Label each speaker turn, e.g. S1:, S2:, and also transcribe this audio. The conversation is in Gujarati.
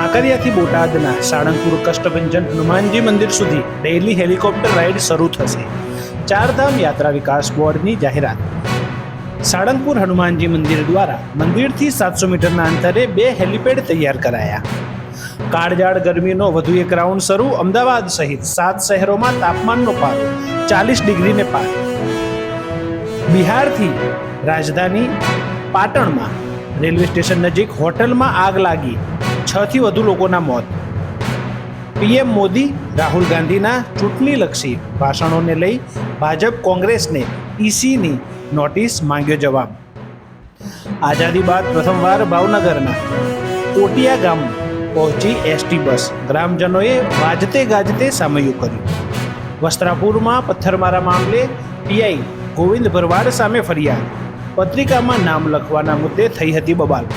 S1: કાંકરિયાથી બોટાદના સાળંગપુર કષ્ટભંજન હનુમાનજી મંદિર સુધી ડેઇલી હેલિકોપ્ટર રાઇડ શરૂ થશે. ચારધામ યાત્રા વિકાસ બોર્ડની જાહેરાત. સાળંગપુર હનુમાનજી મંદિર દ્વારા મંદિરથી 700 મીટરના અંતરે 2 હેલિપેડ તૈયાર કરાયા. કાળઝાળ ગરમીનો વધુ એક રાઉન્ડ શરૂ. અમદાવાદ સહિત 7 શહેરોમાં તાપમાનનો પારો 40 ડિગ્રીને પાર. બિહારથી રાજધાની પાટણમાં રેલવે સ્ટેશન નજીક હોટલમાં આગ લાગી, 6 થી વધુ લોકોના મોત. પીએમ મોદી રાહુલ ગાંધીના ચૂંટણીલક્ષી ભાષણોને લઈ ભાજપ કોંગ્રેસને ઈસીની નોટિસ માંગ્યો જવાબ. આઝાદી બાદ પ્રથમવાર ભાવનગરના કોટિયા ગામ પહોંચી એસટી બસ. ગ્રામજનોએ વાજતે ગાજતે સામયું કર્યું. વસ્ત્રાપુરમાં પથ્થરમારા મામલે પીઆઈ ગોવિંદ ભરવાડ સામે ફરિયાદ. પત્રિકામાં નામ લખવાના મુદ્દે થઈ હતી બબાલ.